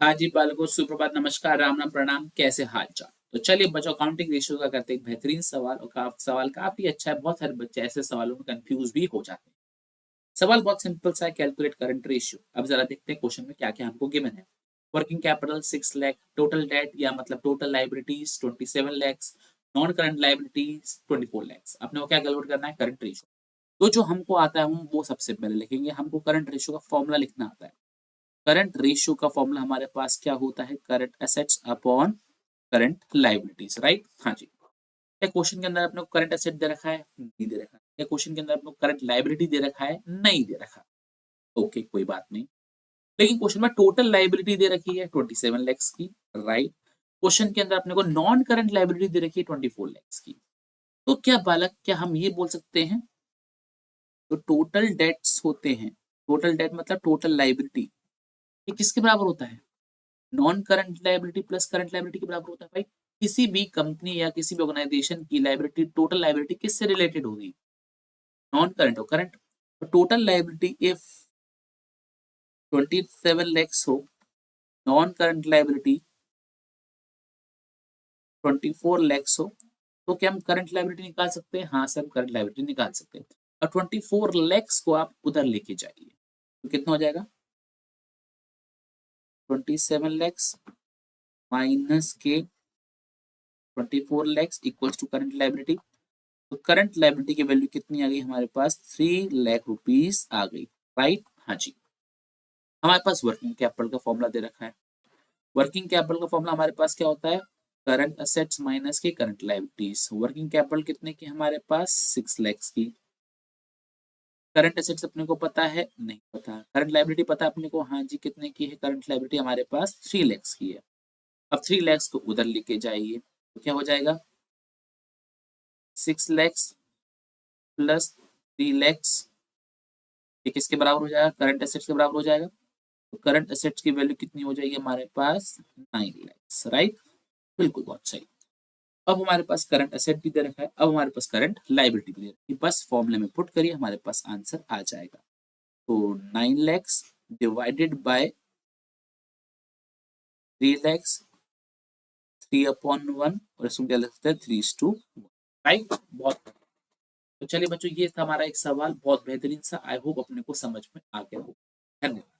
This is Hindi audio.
हाँ जी बालकों, सुप्रभात, नमस्कार, राम राम, प्रणाम। कैसे हाल चाल? तो चलिए बच्चों, अकाउंटिंग रेशियो का करते हैं एक बेहतरीन सवाल। और सवाल काफी अच्छा है। बहुत सारे बच्चे ऐसे सवालों में कंफ्यूज भी हो जाते हैं। सवाल बहुत सिंपल सा है, कैलकुलेट करंट रेशियो। अब जरा देखते हैं क्वेश्चन में क्या क्या हमको गिवन है। Working capital 6 lakh, total date या मतलब total liabilities 27 lakhs, non current liabilities 24 lakhs। अपने को क्या कैलकुलेट करना है? Current ratio. तो जो हमको आता है हम वो सबसे पहले लिखेंगे। हमको करंट रेशियो का फॉर्मूला लिखना आता है। करंट रेशियो का फॉर्मूला हमारे पास क्या होता है? Current assets upon current liabilities, right? हाँ जी। क्या क्वेश्चन के अंदर अपने को करंट एसेट दे रखा है? नहीं दे रखा है। क्या क्वेश्चन के अंदर अपने को करंट लाइबिलिटी दे रखा है? नहीं दे रखा। ओके, कोई बात नहीं। लेकिन क्वेश्चन में टोटल लाइबिलिटी दे रखी है 27 lakhs की, राइट? क्वेश्चन के अंदर अपने को नॉन करंट लाइबिलिटी दे रखी है 24 lakhs की। तो क्या बालक, क्या हम ये बोल सकते हैं जो टोटल डेट्स होते हैं, टोटल डेट मतलब टोटल लाइबिलिटी, ये किसके बराबर होता है? Non current liability plus current liability के बराबर होता है भाई। किसी भी कंपनी या किसी भी ऑर्गेनाइजेशन की लायबिलिटी, टोटल लायबिलिटी किससे रिलेटेड होगी? नॉन करंट और करंट। तो टोटल लायबिलिटी इफ 27 lakhs हो, नॉन करंट लायबिलिटी 24 lakhs हो, तो क्या हम करंट लायबिलिटी निकाल सकते हैं? हाँ सर, करंट लायबिलिटी निकाल सकते हैं। और 24 lakhs को आप उधर लेके जाइए तो कितना हो जाएगा? 27 lakhs माइनस के 24 lakhs equals to current liability. तो करंट लायबिलिटी की वैल्यू कितनी आ गई हमारे पास? 3 लाख रुपीज आ गई, राइट? हाँ जी। हमारे पास वर्किंग कैपिटल का फॉर्मूला दे रखा है। वर्किंग कैपिटल का फॉर्मूला हमारे पास क्या होता है? करंट असेट्स माइनस के करंट लायबिलिटीज। वर्किंग कैपिटल कितने की हमारे पास? 6 lakhs की। करंट असेट्स अपने को पता है? नहीं पता। करंट लायबिलिटी पता है अपने को? हाँ जी। कितने की है करंट लायबिलिटी? हमारे पास 3 lakhs की है। अब 3 lakhs को उधर लेके जाइए तो क्या हो जाएगा? 6 lakhs प्लस 3 lakhs, ये किसके बराबर हो जाएगा? करंट एसेट्स के बराबर हो जाएगा। तो करंट एसेट्स की वैल्यू कितनी हो जाएगी हमारे पास? 9 lakhs, राइट? बिल्कुल, बहुत सही। अब हमारे पास करंट एसेट भी दे रखा है, अब हमारे पास करंट लाइबिलिटी भी दे रखी है। बस फॉर्मूले में पुट करिए, हमारे पास आंसर आ जाएगा। तो 9 lakhs डिवाइडेड बाय 3 lakhs, 3/1, और इसमें क्या लिख सकते हैं? 3:1, राइट? बहुत। तो चलिए बच्चों, ये था हमारा एक सवाल, बहुत बेहतरीन सा। आई होप अपने को समझ में आ गया हो। धन्यवाद।